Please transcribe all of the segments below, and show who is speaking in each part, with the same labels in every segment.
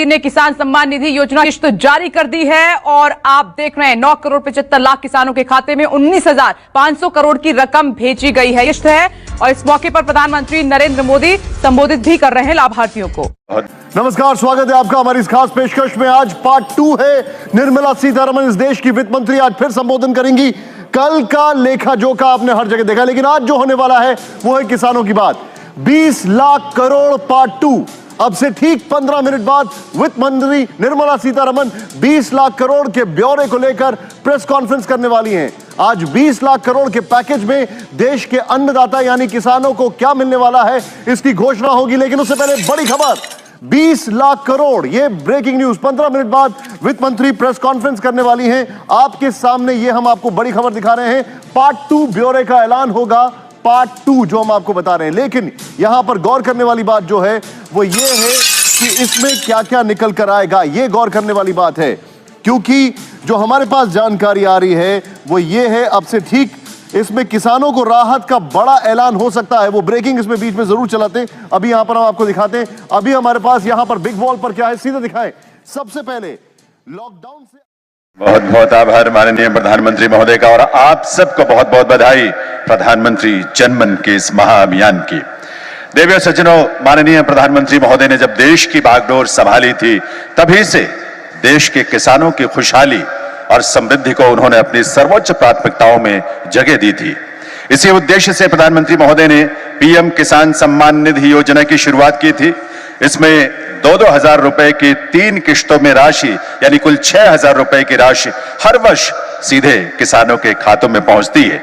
Speaker 1: ने किसान सम्मान निधि योजना किश्त जारी कर दी है और आप देख रहे हैं 9 करोड़ 75 लाख किसानों के खाते में 19,500 करोड़ की रकम भेजी गई है। किश्त है और इस मौके पर प्रधानमंत्री नरेंद्र मोदी संबोधित भी कर रहे हैं लाभार्थियों को।
Speaker 2: नमस्कार, स्वागत है आपका हमारी इस खास पेशकश में। आज पार्ट 2 है। निर्मला सीतारमण इस देश की वित्त मंत्री आज फिर संबोधन करेंगी। कल का लेखा जोखा आपने हर जगह देखा, लेकिन आज जो होने वाला है वो है किसानों की बात। 20 लाख करोड़ पार्ट 2। अब से ठीक 15 मिनट बाद वित्त मंत्री निर्मला सीतारमण 20 लाख करोड़ के ब्यौरे को लेकर प्रेस कॉन्फ्रेंस करने वाली हैं। आज 20 लाख करोड़ के पैकेज में देश के अन्नदाता यानी किसानों को क्या मिलने वाला है, इसकी घोषणा होगी। लेकिन उससे पहले बड़ी खबर, 20 लाख करोड़, ये ब्रेकिंग न्यूज। 15 मिनट बाद वित्त मंत्री प्रेस कॉन्फ्रेंस करने वाली हैं। आपके सामने ये हम आपको बड़ी खबर दिखा रहे हैं। पार्ट 2 ब्यौरे का ऐलान होगा, पार्ट 2 जो हम आपको बता रहे हैं। लेकिन यहां पर गौर करने वाली बात जो है वो ये है कि इसमें क्या क्या निकल कर आएगा, ये गौर करने वाली बात है। क्योंकि जो हमारे पास जानकारी आ रही है वो ये है, अब से ठीक इसमें किसानों को राहत का बड़ा ऐलान हो सकता है। वो ब्रेकिंग इसमें बीच में जरूर चलाते हैं, अभी यहां पर हम आपको दिखाते हैं। अभी हमारे पास यहां पर बिग वॉल पर क्या है, सीधे दिखाएं। सबसे पहले लॉकडाउन से
Speaker 3: बहुत बहुत आभार माननीय प्रधानमंत्री महोदय का, और आप सबको बहुत बहुत बधाई प्रधानमंत्री जनमन के इस महाअभियान की। देवियों सज्जनों, माननीय प्रधानमंत्री महोदय ने जब देश की बागडोर संभाली थी तभी से देश के किसानों की खुशहाली और समृद्धि को उन्होंने अपनी सर्वोच्च प्राथमिकताओं में जगह दी थी। इसी उद्देश्य से प्रधानमंत्री महोदय ने पीएम किसान सम्मान निधि योजना की शुरुआत की थी। इसमें 2-2 हजार रुपए की 3 किश्तों में राशि यानी कुल 6,000 रुपए की राशि हर वर्ष सीधे किसानों के खातों में पहुंचती है।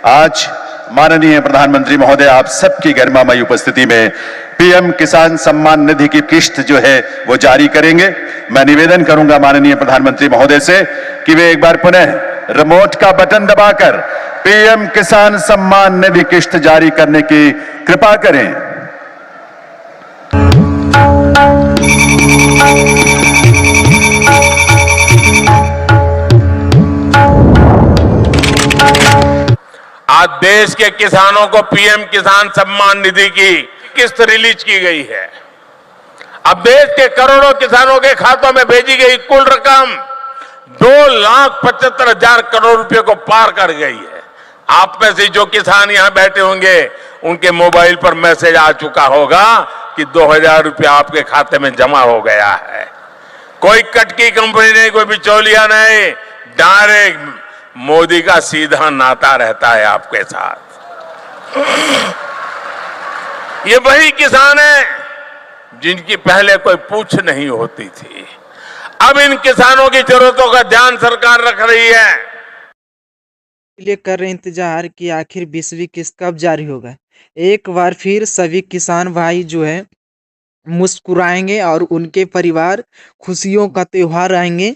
Speaker 3: आज माननीय प्रधानमंत्री महोदय आप सबकी गरिमामयी उपस्थिति में पीएम किसान सम्मान निधि की किश्त जो है वो जारी करेंगे। मैं निवेदन करूंगा माननीय प्रधानमंत्री महोदय से कि वे एक बार पुनः रिमोट का बटन दबाकर पीएम किसान सम्मान निधि किश्त जारी करने की कृपा करें।
Speaker 4: आज देश के किसानों को पीएम किसान सम्मान निधि की किस्त रिलीज की गई है। अब देश के करोड़ों किसानों के खातों में भेजी गई कुल रकम 2,75,000 करोड़ रुपए को पार कर गई है। आप में से जो किसान यहां बैठे होंगे उनके मोबाइल पर मैसेज आ चुका होगा कि 2,000 रुपया आपके खाते में जमा हो गया है। कोई कटकी कंपनी नहीं, कोई बिचौलिया नहीं, डायरेक्ट मोदी का सीधा नाता रहता है आपके साथ। ये वही किसान है जिनकी पहले कोई पूछ नहीं होती थी। अब इन किसानों की जरूरतों का ध्यान सरकार रख रही है।
Speaker 5: लिए कर रहे इंतजार कि आखिर 20वीं किस्त कब जारी होगा। एक बार फिर सभी किसान भाई जो है मुस्कुराएंगे और उनके परिवार खुशियों का त्योहार आएंगे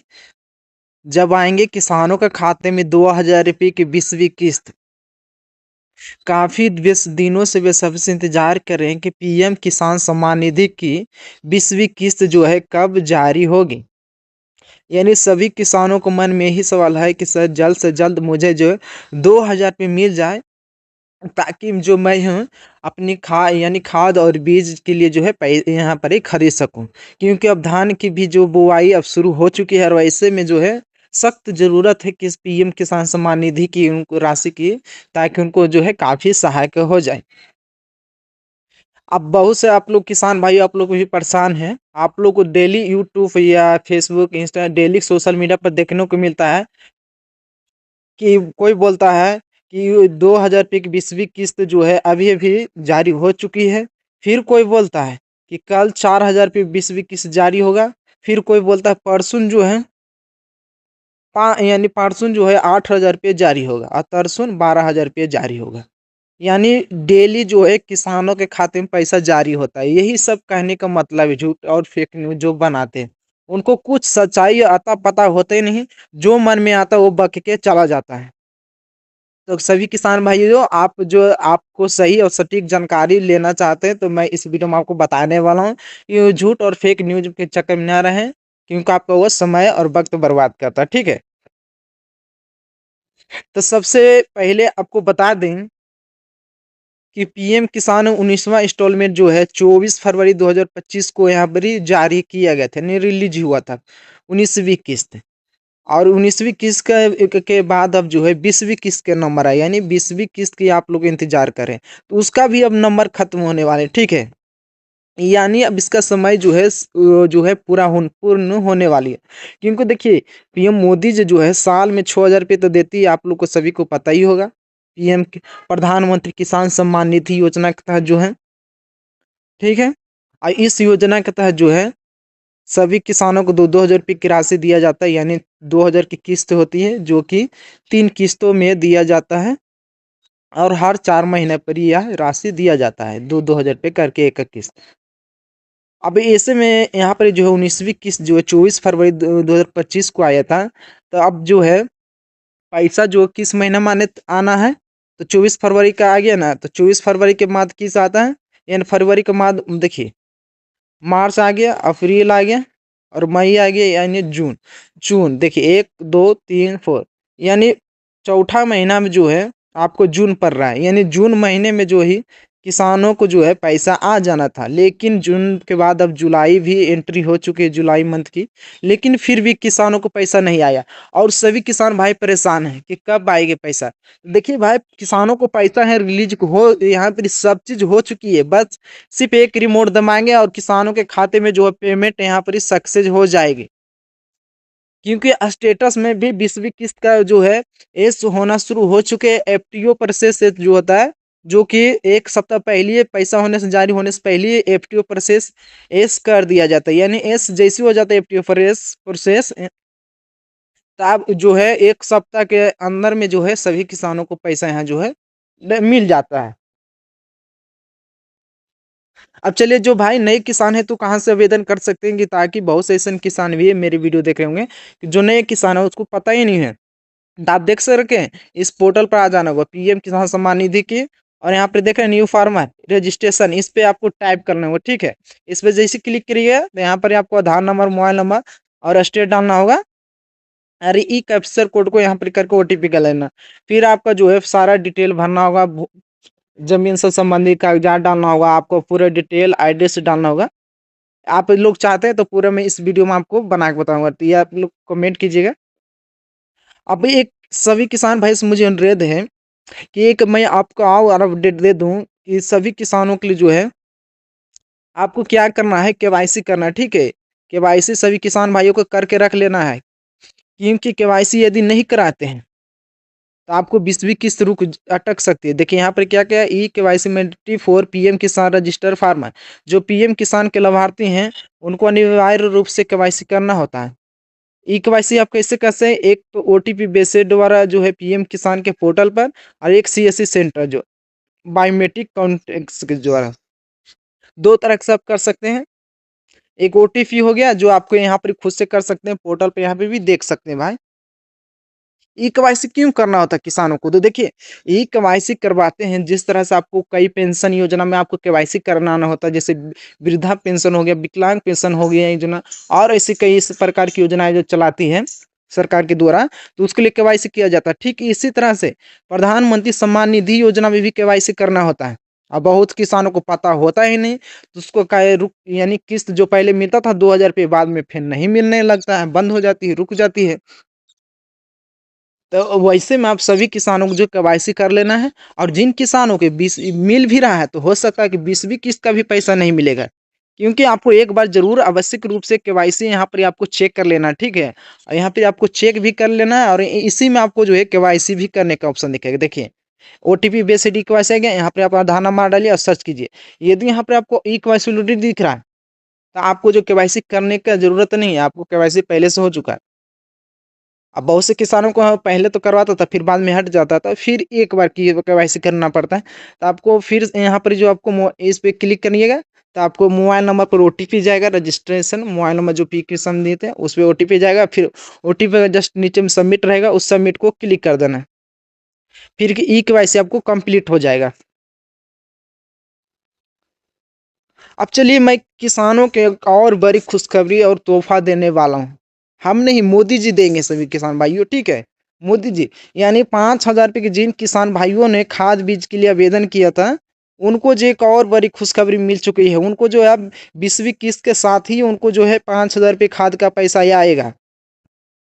Speaker 5: जब आएंगे किसानों के खाते में 2,000 रुपये की 20वीं किस्त। काफी दिनों से वे सबसे इंतजार कर रहे हैं कि पीएम किसान सम्मान निधि की 20वीं किस्त जो है कब जारी होगी। यानी सभी किसानों को मन में यही सवाल है कि सर जल्द से जल्द मुझे जो 2,000 रुपये मिल जाए, ताकि जो मैं हूँ अपनी खाद और बीज के लिए जो है यहाँ पर ही खरीद सकूँ। क्योंकि अब धान की भी जो बुआई अब शुरू हो चुकी है और वैसे में जो है सख्त जरूरत है कि इस पीएम किसान सम्मान निधि की उनको राशि की, ताकि उनको जो है काफी सहायक हो जाए। अब बहुत से आप लोग किसान भाई आप लोग भी परेशान हैं। आप लोग को डेली यूट्यूब या Facebook Insta daily social media पर देखने को मिलता है कि कोई बोलता है कि 2,000 रुपये की 20वीं किस्त जो है अभी अभी जारी हो चुकी है। फिर कोई बोलता है कि कल 4,000 रुपये 20वीं किस्त जारी होगा। फिर कोई बोलता है परसों जो है परसों जो है 8,000 रुपये जारी और तरसों 12,000 रुपये जारी होगा। यानी डेली जो है किसानों के खाते में पैसा जारी होता है। यही सब कहने का मतलब है। झूठ और फेक न्यूज जो बनाते हैं उनको कुछ सच्चाई आता पता होता ही नहीं, जो मन में आता वो बक के चला जाता है। तो सभी किसान भाइयों, आप जो आपको सही और सटीक जानकारी लेना चाहते हैं तो मैं इस वीडियो में आपको बताने वाला हूँ। ये झूठ और फेक न्यूज के चक्कर में ना रहें, क्योंकि आपका वो समय और वक्त बर्बाद करता है। ठीक है, तो सबसे पहले आपको बता दें कि पीएम किसान 19वां इंस्टॉलमेंट जो है 24 फरवरी 2025 को यहाँ पर ही जारी किया गया था, नहीं रिलीज हुआ था 19वीं किस्त। और 19वीं किस्त के बाद अब जो है 20वीं किस्त के नंबर आए, यानी 20वीं किस्त की आप लोग इंतजार करें, तो उसका भी अब नंबर खत्म होने वाले, ठीक है। यानी अब इसका समय जो है पूर्ण होने वाली है। क्योंकि देखिए पीएम मोदी जी जो है साल में 6,000 रुपये तो देती है, आप लोग को सभी को पता ही होगा। प्रधानमंत्री किसान सम्मान निधि योजना के तहत जो है, ठीक है। और इस योजना के तहत जो है सभी किसानों को 2,000 रुपये की राशि दिया जाता है, यानी 2,000 की किस्त होती है जो कि 3 किस्तों में दिया जाता है, और हर 4 महीने पर यह राशि दिया जाता है, 2,000 रुपये करके एक किस्त। अब ऐसे में यहाँ पर जो है 19वीं किस्त जो है 24 फरवरी 2025 को आया था, तो अब जो है पैसा जो किस महीना माने आना है, तो 24 फरवरी का आ गया ना, तो 24 फरवरी के बाद किस आता है, यानी फरवरी के बाद देखिए मार्च आ गया, अप्रैल आ गया और मई आ गया, यानी जून। जून देखिए 1 2 3 4, यानी चौथा महीना में जो है आपको जून पड़ रहा है, यानी जून महीने में जो ही किसानों को जो है पैसा आ जाना था। लेकिन जून के बाद अब जुलाई भी एंट्री हो चुकी है, जुलाई मंथ की, लेकिन फिर भी किसानों को पैसा नहीं आया, और सभी किसान भाई परेशान हैं कि कब आएगा पैसा। देखिए भाई किसानों को पैसा है रिलीज हो, यहाँ पर सब चीज हो चुकी है, बस सिर्फ एक रिमोट दबाएंगे और किसानों के खाते में जो है पेमेंट यहाँ पर सक्सेस हो जाएगी। क्योंकि स्टेटस में भी 20वीं किस्त का जो है एस होना शुरू हो चुके हैं। एफटीओ प्रोसेस जो होता है, जो कि 1 सप्ताह पहले पैसा होने से जारी होने से पहले एफटीओ प्रोसेस एस कर दिया जाता है, यानी एस जैसे हो जाता है एफटीओ प्रोसेस, तब जो है 1 सप्ताह के अंदर में जो है सभी किसानों को पैसा यहाँ जो है मिल जाता है। अब चलिए जो भाई नए किसान है तो कहाँ से आवेदन कर सकते हैं, कि ताकि बहुत से ऐसे किसान भी है मेरे वीडियो देख रहे होंगे कि जो नए किसान है उसको पता ही नहीं है, तो आप देख सकते हैं इस पोर्टल पर आ जाना होगा पीएम किसान सम्मान निधि की, और यहाँ पे देख रहे हैं न्यू फार्मर रजिस्ट्रेशन, इस पे आपको टाइप करना होगा, ठीक है। इस पे जैसे क्लिक करिएगा तो यहाँ पर आपको आधार नंबर, मोबाइल नंबर और स्टेट डालना होगा, अरे ई कैप्चर कोड को यहाँ पर करके ओटीपी का लेना, फिर आपका जो है सारा डिटेल भरना होगा, जमीन से संबंधित कागजात डालना होगा, आपको पूरा डिटेल एड्रेस डालना होगा। आप लोग चाहते हैं तो पूरा मैं इस वीडियो में आपको बना के बताऊंगा, तो ये आप लोग कमेंट कीजिएगा। अब एक सभी किसान भाई से मुझे अनुरोध है कि एक मैं आपको और अपडेट दे दूं कि सभी किसानों के लिए जो है आपको क्या करना है, केवाईसी करना है, ठीक है। केवाईसी सभी किसान भाइयों को करके रख लेना है, क्योंकि केवाईसी यदि नहीं कराते हैं तो आपको 20वीं किस्त अटक सकती है। देखिए यहाँ पर क्या क्या e KYC mandatory for PM किसान रजिस्टर फार्मर, जो पीएम किसान के लाभार्थी हैं उनको अनिवार्य रूप से केवाईसी करना होता है। ई केवाईसी आप कैसे कर सकते हैं, एक तो ओटीपी बेस्ड द्वारा जो है पीएम किसान के पोर्टल पर, और एक सीएससी सेंटर जो बायोमेट्रिक कॉन्टेक्ट के द्वारा, 2 तरह से आप कर सकते हैं। एक ओटीपी हो गया जो आपको यहाँ पर खुद से कर सकते हैं, पोर्टल पे यहाँ पे भी देख सकते हैं भाई। ई केवाईसी क्यों करना होता है किसानों को, तो देखिए ई केवाईसी करवाते हैं जिस तरह से आपको कई पेंशन योजना में आपको केवाईसी कराना होता है, जैसे वृद्धा पेंशन हो गया, विकलांग पेंशन हो गया योजना, और ऐसी कई इस प्रकार की योजनाएं जो चलाती है सरकार के द्वारा, तो उसके लिए केवाईसी किया जाता है। ठीक इसी तरह से प्रधानमंत्री सम्मान निधि योजना में भी केवाईसी करना होता है। अब बहुत किसानों को पता होता ही नहीं, तो उसको रुक, यानी किस्त जो पहले मिलता था 2,000 रुपये, बाद में फिर नहीं मिलने लगता है, बंद हो जाती है, रुक जाती है। तो वैसे में आप सभी किसानों को जो केवाईसी कर लेना है, और जिन किसानों के 20 मिल भी रहा है तो हो सकता है कि 20वीं किस्त का भी पैसा नहीं मिलेगा, क्योंकि आपको एक बार जरूर आवश्यक रूप से केवाईसी यहाँ पर आपको चेक कर लेना, ठीक है। और यहाँ पे आपको चेक भी कर लेना है, और इसी में आपको जो है केवाईसी भी करने का ऑप्शन दिखेगा। देखिए ओटीपी बेस्ड ई केवाईसी आ गया, यहाँ पर आप आधार नंबर डालिए और सर्च कीजिए। यदि यहाँ पर आपको ई केवाईसी दिख रहा है तो आपको जो केवाईसी करने का जरूरत नहीं है, आपको केवाईसी पहले से हो चुका है। अब बहुत से किसानों को पहले तो करवाता था, फिर बाद में हट जाता था, फिर एक बार की केवाईसी करना पड़ता है। तो आपको फिर यहाँ पर जो आपको इस पे क्लिक करिएगा तो आपको मोबाइल नंबर पर ओटीपी जाएगा, रजिस्ट्रेशन मोबाइल नंबर जो पी किसान देते हैं उस पर ओटीपी जाएगा, फिर ओटीपी जस्ट नीचे में सबमिट रहेगा, उस सबमिट को क्लिक कर देना है, फिर ई केवाईसी आपको कंप्लीट हो जाएगा। अब चलिए मैं किसानों के एक और बड़ी खुशखबरी और तोहफा देने वाला हूँ। हम नहीं, मोदी जी देंगे सभी किसान भाइयों, ठीक है। मोदी जी यानी 5,000 रुपये के जिन किसान भाइयों ने खाद बीज के लिए आवेदन किया था, उनको जो एक और बड़ी खुशखबरी मिल चुकी है। उनको जो है अब 20वीं किस्त के साथ ही उनको जो है 5,000 रुपये खाद का पैसा ये आएगा।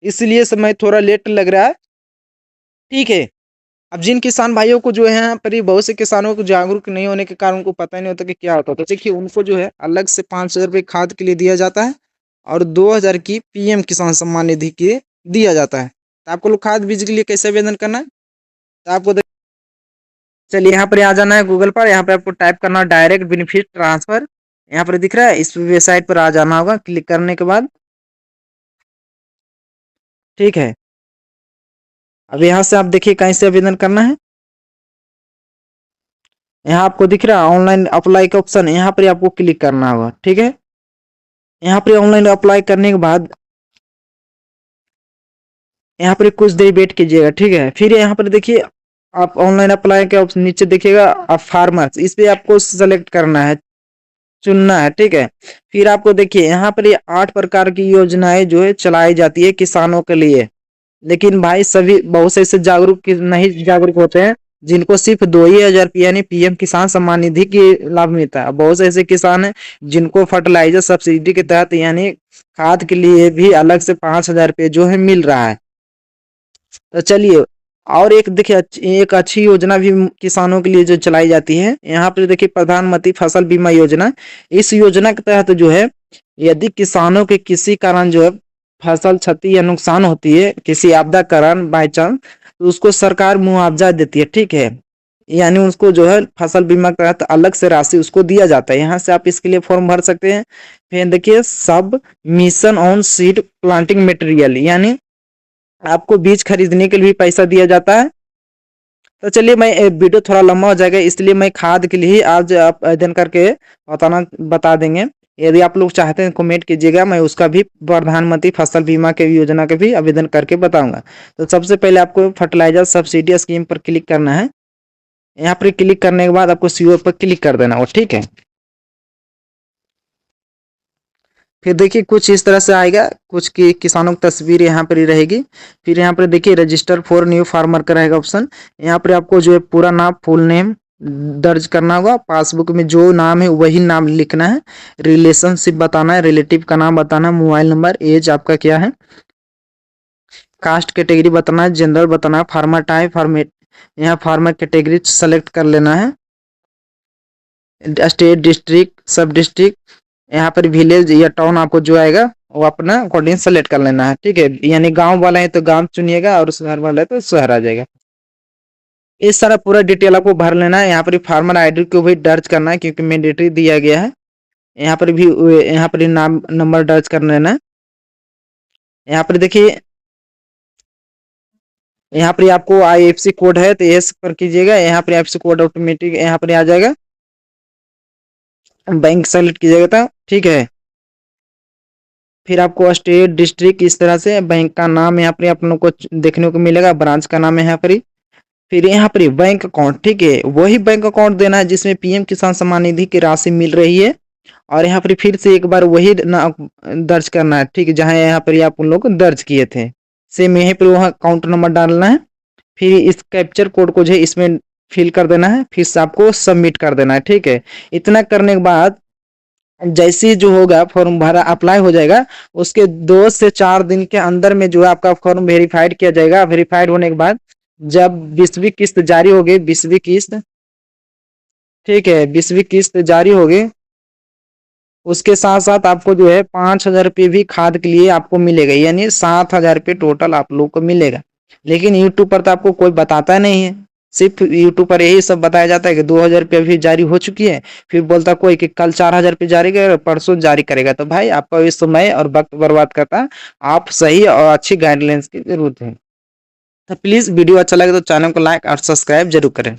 Speaker 5: इसलिए समय थोड़ा लेट लग रहा है, ठीक है। अब जिन किसान भाइयों को जो है यहाँ पर, बहुत से किसानों को जागरूक नहीं होने के कारण उनको पता नहीं होता कि क्या होता है, तो देखिए उनको जो है अलग से 5,000 रुपये खाद के लिए दिया जाता है और 2,000 की PM किसान सम्मान निधि के दिया जाता है। तो आपको लोग खाद बीज के लिए कैसे आवेदन करना है, तो आपको चलिए यहाँ पर आ जाना है गूगल पर। यहाँ पे आपको टाइप करना है डायरेक्ट बेनिफिट ट्रांसफर। यहाँ पर दिख रहा है, इस वेबसाइट पर आ जाना होगा। क्लिक करने के बाद ठीक है, अब यहाँ से आप देखिए कैसे आवेदन करना है। यहाँ आपको दिख रहा है ऑनलाइन अप्लाई का ऑप्शन, यहाँ पर आपको क्लिक करना होगा, ठीक है। यहाँ पर ऑनलाइन अप्लाई करने के बाद यहाँ पर कुछ देर वेट कीजिएगा, ठीक है। फिर यहाँ पर देखिए आप ऑनलाइन अप्लाई के ऑप्शन नीचे देखिएगा, आप फार्मर्स, इस पे आपको सेलेक्ट करना है, चुनना है, ठीक है। फिर आपको देखिए यहाँ पर ये 8 प्रकार की योजनाएं जो है चलाई जाती है किसानों के लिए। लेकिन भाई सभी बहुत से ऐसे जागरूक नहीं जागरूक होते हैं जिनको सिर्फ 2,000 रुपये यानी PM किसान सम्मान निधि की लाभ मिलता है। बहुत से ऐसे किसान हैं जिनको फर्टिलाइजर सब्सिडी के तहत यानी खाद के लिए भी अलग से 5,000 रुपये जो है मिल रहा है। तो चलिए, और एक देखिए एक अच्छी योजना भी किसानों के लिए जो चलाई जाती है, यहाँ पर देखिए प्रधानमंत्री फसल बीमा योजना। इस योजना के तहत जो है यदि किसानों के किसी कारण जो है फसल क्षति या नुकसान होती है, किसी आपदा कारण बाई चांस, तो उसको सरकार मुआवजा देती है, ठीक है। यानी उसको जो है फसल बीमा के तहत अलग से राशि उसको दिया जाता है। यहाँ से आप इसके लिए फॉर्म भर सकते हैं। फिर देखिए सब mission on seed planting material, यानी आपको बीज खरीदने के लिए भी पैसा दिया जाता है। तो चलिए, मैं वीडियो थोड़ा लंबा हो जाएगा इसलिए मैं खाद के लिए आज आप आवेदन करके बता देंगे। यदि आप लोग चाहते हैं कमेंट कीजिएगा, मैं उसका भी प्रधानमंत्री फसल बीमा के योजना के भी आवेदन करके बताऊंगा। तो सबसे पहले आपको फर्टिलाइजर सब्सिडी स्कीम पर क्लिक करना है। यहाँ पर क्लिक करने के बाद आपको CO पर क्लिक कर देना हो, ठीक है। फिर देखिए कुछ इस तरह से आएगा, कुछ की किसानों की तस्वीर यहाँ पर ही रहेगी। फिर यहाँ पर देखिए रजिस्टर फॉर न्यू फार्मर का रहेगा ऑप्शन। यहाँ पर आपको जो है पूरा नाम फुल नेम दर्ज करना होगा, पासबुक में जो नाम है वही नाम लिखना है, रिलेशनशिप बताना है, रिलेटिव का नाम बताना है, मोबाइल नंबर, एज आपका क्या है, कास्ट कैटेगरी बताना है, जेंडर बताना है, फार्मर टाइप, फार्मेट, यहाँ फार्मर कैटेगरी सेलेक्ट कर लेना है, स्टेट, डिस्ट्रिक्ट, सब डिस्ट्रिक्ट, यहाँ पर विलेज या टाउन आपको जो आएगा वो अपना अकॉर्डिंग सेलेक्ट कर लेना है, ठीक है। यानी गांव वाला है तो गांव चुनिएगा और शहर वाला है तो शहर आ जाएगा। इस सारा पूरा डिटेल आपको भर लेना है। यहाँ पर फार्मर ID को भी दर्ज करना है क्योंकि मैंडेटरी दिया गया है। यहाँ पर भी नाम नंबर दर्ज कर लेना है। यहाँ पर देखिए यहाँ पर आपको IFSC कोड है तो यस पर कीजिएगा। यहाँ पर IFSC कोड ऑटोमेटिक यहाँ पर आ जाएगा, बैंक सेलेक्ट कीजिएगा था, ठीक है। फिर आपको स्टेट, डिस्ट्रिक्ट, इस तरह से बैंक का नाम यहाँ पर आप लोग को देखने को मिलेगा, ब्रांच का नाम है यहाँ पर। फिर यहाँ पर बैंक अकाउंट, ठीक है, वही बैंक अकाउंट देना है जिसमें PM किसान सम्मान निधि की राशि मिल रही है। और यहाँ पर फिर से एक बार वही दर्ज करना है, ठीक है, जहाँ यहाँ पर आप उन लोग दर्ज किए थे, सेम यहीं पर वहाँ अकाउंट नंबर डालना है। फिर इस कैप्चर कोड को जो है इसमें फिल कर देना है, फिर से आपको सबमिट कर देना है, ठीक है। इतना करने के बाद जैसे जो होगा फॉर्म भरा अप्लाई हो जाएगा, उसके 2 से 4 दिन के अंदर में जो है आपका फॉर्म वेरीफाइड किया जाएगा। वेरीफाइड होने के बाद जब 20वीं किस्त जारी होगी, 20वीं किस्त, ठीक है, 20वीं किस्त जारी होगी, उसके साथ साथ आपको जो है 5,000 रुपये भी खाद के लिए आपको मिलेगा, यानी 7,000 रुपये टोटल आप लोग को मिलेगा। लेकिन यूट्यूब पर तो आपको कोई बताता नहीं है, सिर्फ यूट्यूब पर यही सब बताया जाता है कि 2,000 रुपये अभी जारी हो चुकी है। फिर बोलता कोई कि कल 4,000 रुपये जारी करेगा, परसों जारी करेगा। तो भाई आपका इस समय और वक्त बर्बाद करता, आप सही और अच्छी गाइडलाइंस की जरूरत है। तो प्लीज़ वीडियो अच्छा लगे तो चैनल को लाइक और सब्सक्राइब जरूर करें।